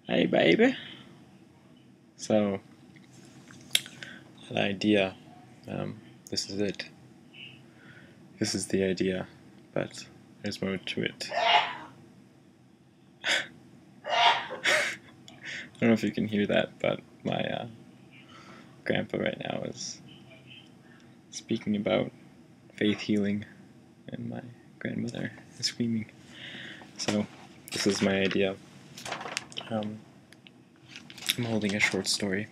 Hey baby. So, an idea. This is it. This is the idea, but there's more to it. I don't know if you can hear that, but my grandpa right now is speaking about faith healing, and my grandmother is screaming. So, this is my idea. I'm holding a short story.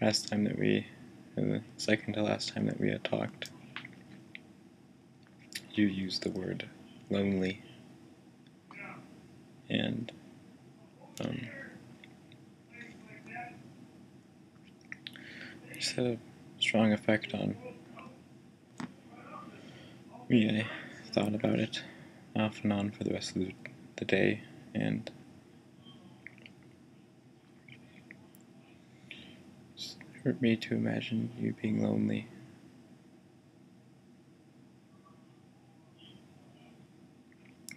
Last time that the second to last time that we had talked, you used the word lonely, and it's had a strong effect on me. I thought about it off and on for the rest of the day, and it hurt me to imagine you being lonely.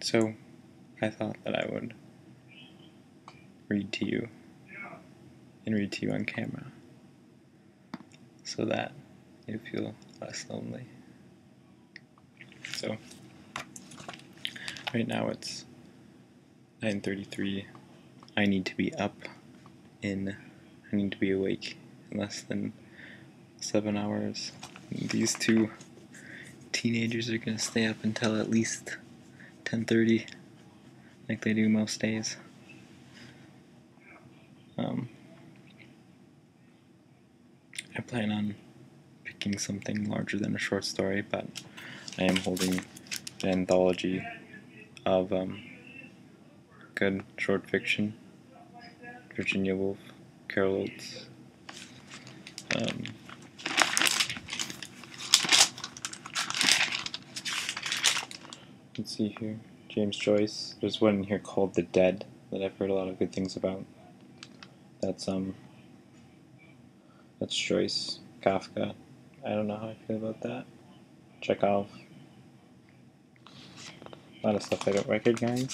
So I thought that I would read to you, and read to you on camera, so that you feel less lonely. So right now it's 9:33. I need to be I need to be awake in less than 7 hours. These two teenagers are gonna stay up until at least 10:30, like they do most days. I plan on picking something larger than a short story, but I am holding an anthology of good short fiction. Virginia Woolf, Carol Oates. Let's see here. James Joyce. There's one in here called The Dead that I've heard a lot of good things about. That's Joyce. Kafka. I don't know how I feel about that. Chekhov. A lot of stuff I don't recognize.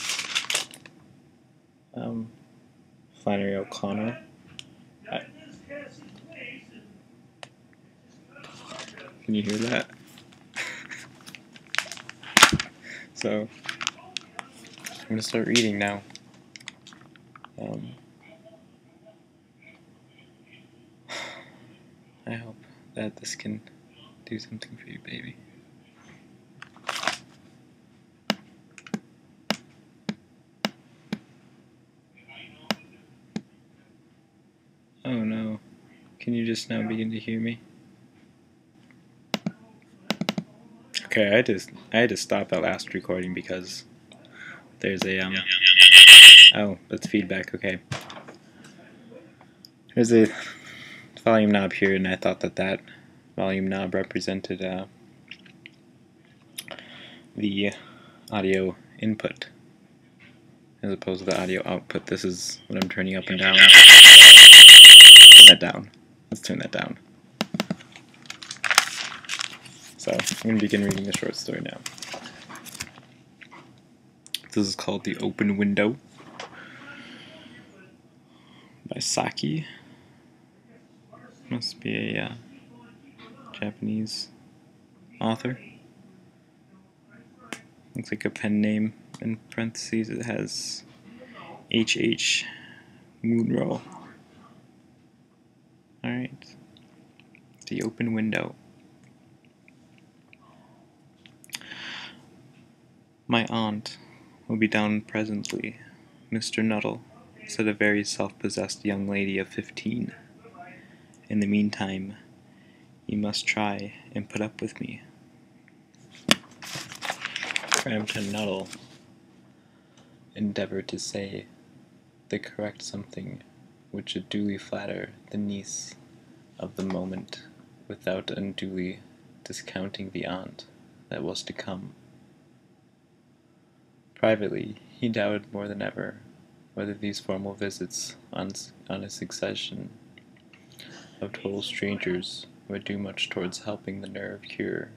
Flannery O'Connor. Can you hear that? So, I'm gonna start reading now. I hope that this can do something for you, baby. Oh no. Can you just now begin to hear me? Okay, I had to stop that last recording because there's a oh, that's feedback, okay. There's a volume knob here, and I thought that volume knob represented the audio input as opposed to the audio output. This is what I'm turning up and down. Turn that down. Let's turn that down. So I'm going to begin reading the short story now. This is called The Open Window by Saki. Must be a Japanese author. Looks like a pen name. In parentheses it has H.H. Munro. Alright. The Open Window. My aunt will be down presently, Mr. Nuttall, said a very self-possessed young lady of 15. In the meantime, you must try and put up with me. Crampton Nuttall endeavored to say the correct something which should duly flatter the niece of the moment without unduly discounting the aunt that was to come. Privately, he doubted more than ever whether these formal visits on a succession of total strangers would do much towards helping the nerve cure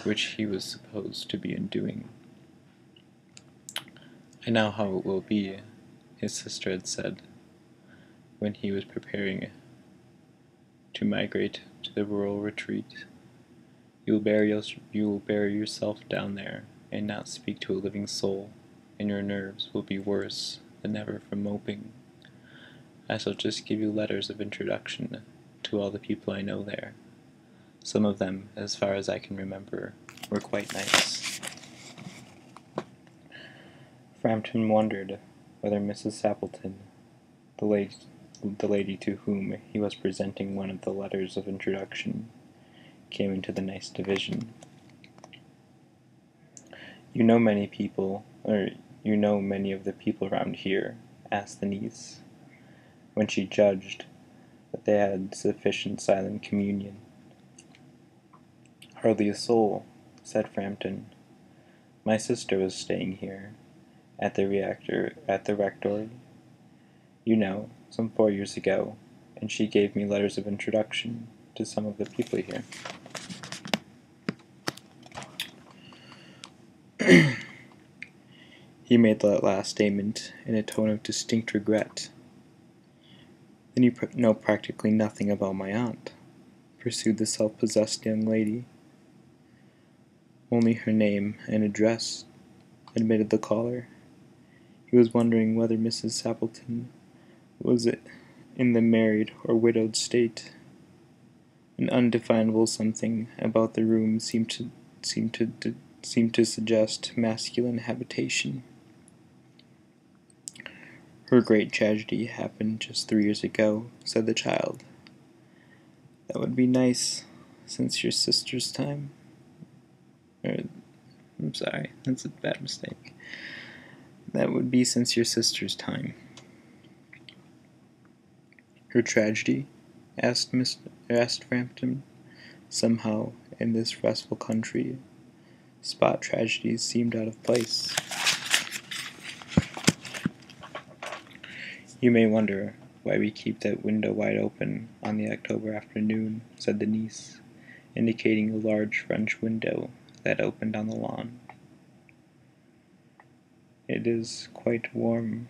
which he was supposed to be undoing. "I know how it will be," his sister had said, when he was preparing to migrate to the rural retreat. You will bury yourself down there and not speak to a living soul, and your nerves will be worse than ever from moping. I shall just give you letters of introduction to all the people I know there. Some of them, as far as I can remember, were quite nice." Framton wondered whether Mrs. Sappleton, the lady to whom he was presenting one of the letters of introduction, came into the nice division. You know many of the people around here?" asked the niece, when she judged that they had sufficient silent communion. "Hardly a soul," said Framton. "My sister was staying here, at the rectory, some 4 years ago, and she gave me letters of introduction to some of the people here." He made that last statement in a tone of distinct regret. "Then you know practically nothing about my aunt," pursued the self-possessed young lady. "Only her name and address," admitted the caller. He was wondering whether Mrs. Sappleton was in the married or widowed state. An undefinable something about the room seemed to suggest masculine habitation. "Her great tragedy happened just 3 years ago," said the child. "That would be nice, since your sister's time." I'm sorry, that's a bad mistake. "That would be since your sister's time." "Her tragedy?" asked Framton. Somehow, in this restful country, spot tragedies seemed out of place. "You may wonder why we keep that window wide open on the October afternoon," said the niece, indicating a large French window that opened on the lawn. "It is quite warm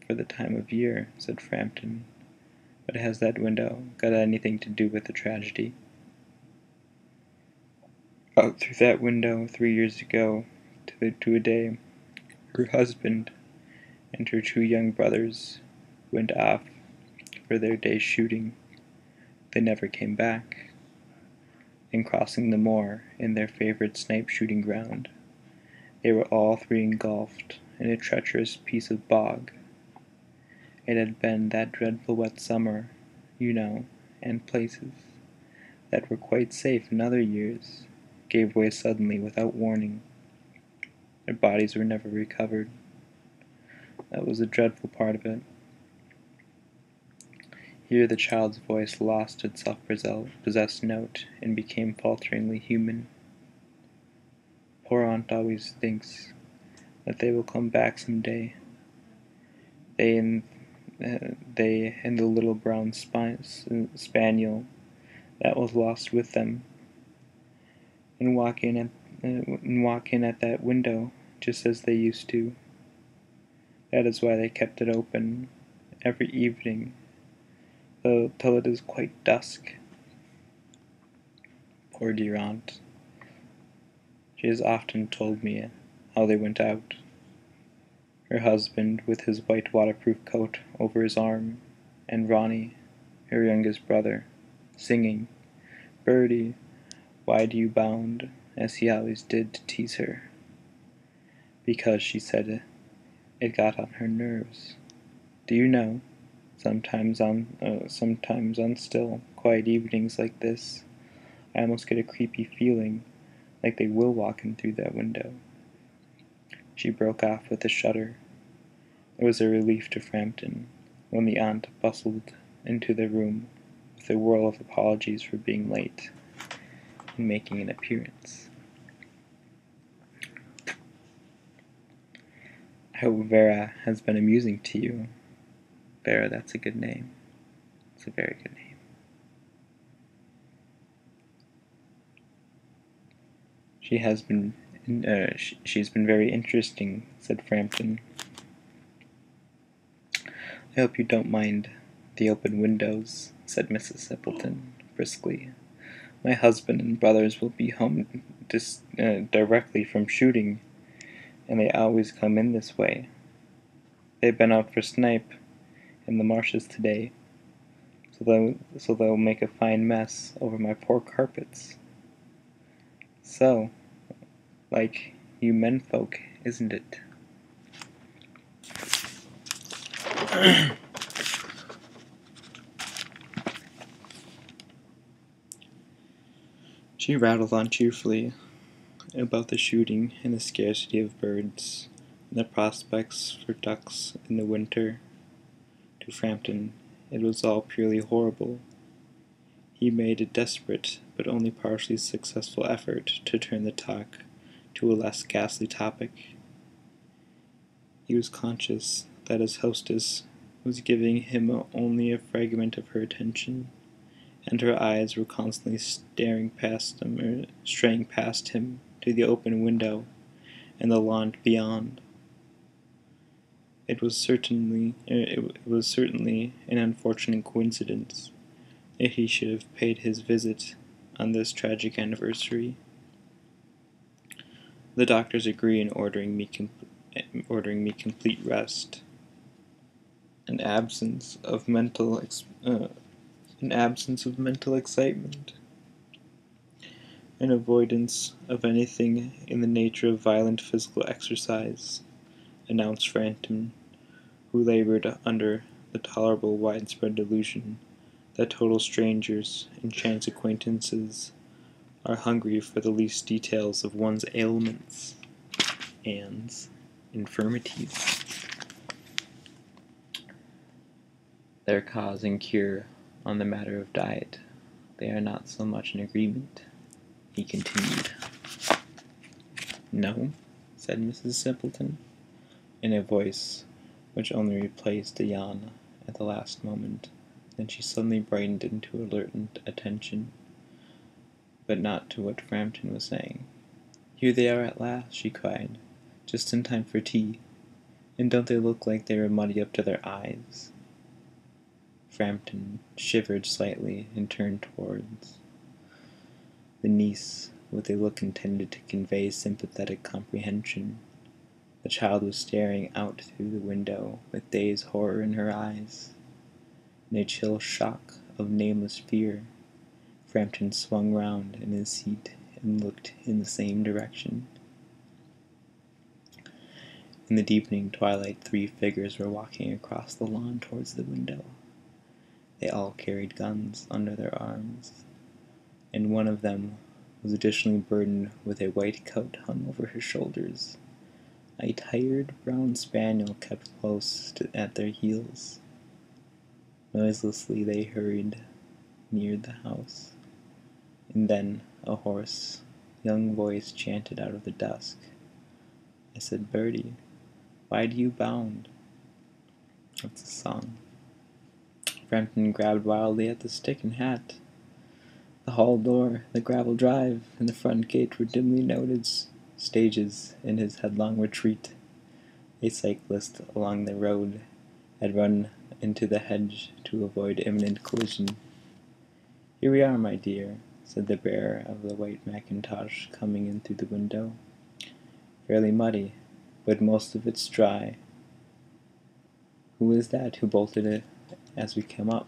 for the time of year," said Framton. "But has that window got anything to do with the tragedy?" "Out through that window 3 years ago, to a day, her husband and her 2 young brothers went off for their day's shooting. They never came back. And crossing the moor in their favorite snipe shooting ground, they were all 3 engulfed in a treacherous piece of bog. It had been that dreadful wet summer, and places that were quite safe in other years gave way suddenly without warning. Their bodies were never recovered. That was the dreadful part of it." Here the child's voice lost its self-possessed note and became falteringly human. "Poor aunt always thinks that they will come back some day. They and the little brown spaniel that was lost with them, and walk in at that window just as they used to. That is why they kept it open every evening till it is quite dusk. Poor dear aunt. She has often told me how they went out. Her husband with his white waterproof coat over his arm, and Ronnie, her youngest brother, singing, 'Birdie, why do you bound?' as he always did to tease her. Because, she said, it got on her nerves. Do you know, sometimes on still, quiet evenings like this, I almost get a creepy feeling like they will walk in through that window." She broke off with a shudder. It was a relief to Framton when the aunt bustled into the room with a whirl of apologies for being late and making an appearance. "I hope Vera has been amusing to you." Vera, that's a good name. It's a very good name. She's been very interesting," said Frampton. "I hope you don't mind the open windows," said Mrs. Simpleton, briskly. "My husband and brothers will be home directly from shooting, and they always come in this way. They've been out for snipe in the marshes today, so they'll make a fine mess over my poor carpets. So, like you menfolk, isn't it?" She rattled on cheerfully about the shooting and the scarcity of birds, and the prospects for ducks in the winter. To Frampton it was all purely horrible. He made a desperate but only partially successful effort to turn the talk to a less ghastly topic. He was conscious that his hostess was giving him only a fragment of her attention, and her eyes were constantly straying past him to the open window and the lawn beyond. It was certainly an unfortunate coincidence that he should have paid his visit on this tragic anniversary. The doctors agree in ordering me complete rest, an absence of mental excitement, an avoidance of anything in the nature of violent physical exercise," announced Frampton, who labored under the tolerable widespread delusion that total strangers and chance acquaintances are hungry for the least details of one's ailments and infirmities. "Their cause and cure on the matter of diet, they are not so much in agreement," he continued. "No?" said Mrs. Simpleton, in a voice which only replaced a yawn at the last moment. Then she suddenly brightened into alert attention, but not to what Frampton was saying. "Here they are at last," she cried, "just in time for tea. And don't they look like they were muddy up to their eyes?" Frampton shivered slightly and turned towards the niece with a look intended to convey sympathetic comprehension. The child was staring out through the window with dazed horror in her eyes. In a chill shock of nameless fear, Frampton swung round in his seat and looked in the same direction. In the deepening twilight 3 figures were walking across the lawn towards the window. They all carried guns under their arms, and one of them was additionally burdened with a white coat hung over his shoulders. A tired brown spaniel kept close at their heels. Noiselessly they hurried near the house, and then a hoarse, young voice chanted out of the dusk. I said, "Bertie, why do you bound?" That's a song. Frampton grabbed wildly at the stick and hat. The hall door, the gravel drive, and the front gate were dimly noted stages in his headlong retreat. A cyclist along the road had run into the hedge to avoid imminent collision. "Here we are, my dear," said the bearer of the white mackintosh, coming in through the window. "Fairly muddy, but most of it's dry. Who is that who bolted it as we came up?"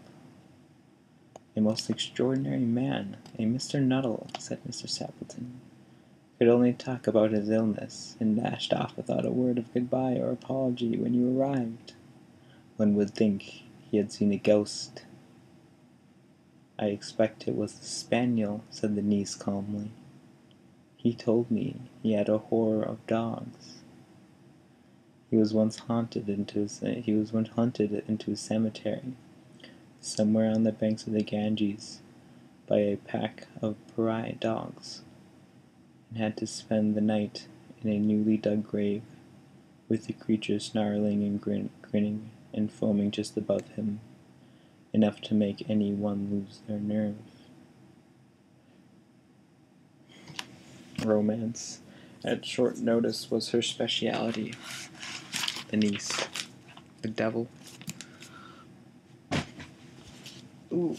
"A most extraordinary man, a Mr. Nuttall," said Mr. Simpleton. "Could only talk about his illness, and dashed off without a word of good-bye or apology when you arrived. One would think he had seen a ghost." "I expect it was the spaniel," said the niece calmly. "He told me he had a horror of dogs. He was once hunted into a cemetery, somewhere on the banks of the Ganges, by a pack of pariah dogs, and had to spend the night in a newly dug grave, with the creature snarling and grinning and foaming just above him, enough to make any one lose their nerve." romance at short notice was her speciality. The niece. The devil. Ooh.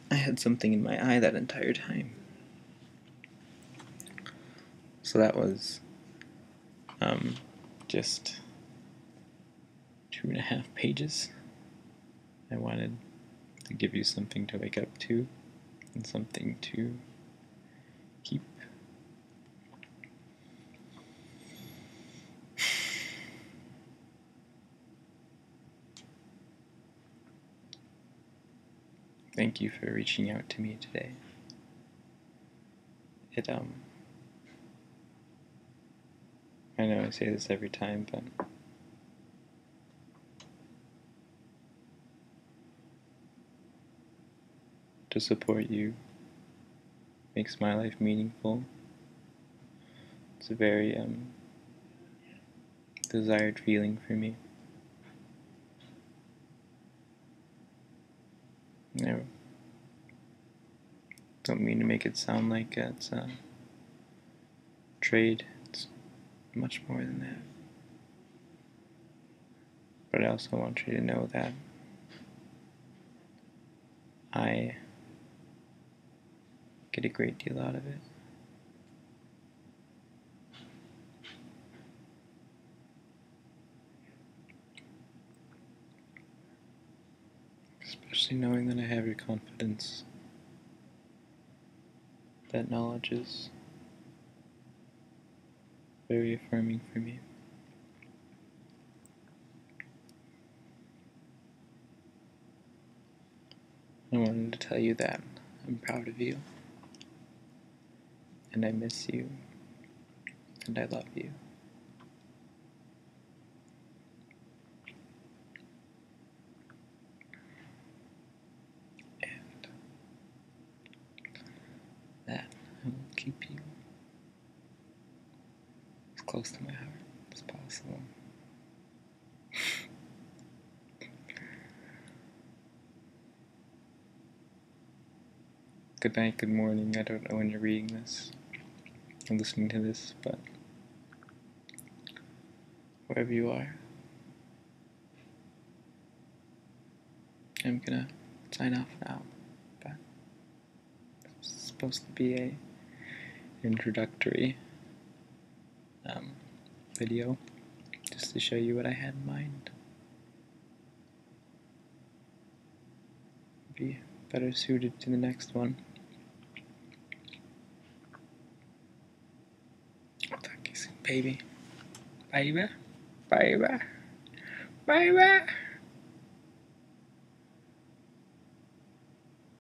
I had something in my eye that entire time. So that was just 2.5 pages. I wanted to give you something to wake up to and something to keep. Thank you for reaching out to me today. I know I say this every time, but to support you makes my life meaningful. It's a very desired feeling for me. I don't mean to make it sound like it's a trade. It's much more than that. But I also want you to know that I get a great deal out of it. Especially knowing that I have your confidence. That knowledge is very affirming for me. I wanted to tell you that I'm proud of you, and I miss you, and I love you. And that I will keep you as close to my heart as possible. Good night, good morning. I don't know when you're reading this or listening to this, but wherever you are, I'm gonna sign off now. But it's supposed to be a introductory video just to show you what I had in mind. Be better suited to the next one. I'll talk to you soon, baby. Baby. Baby. Baby.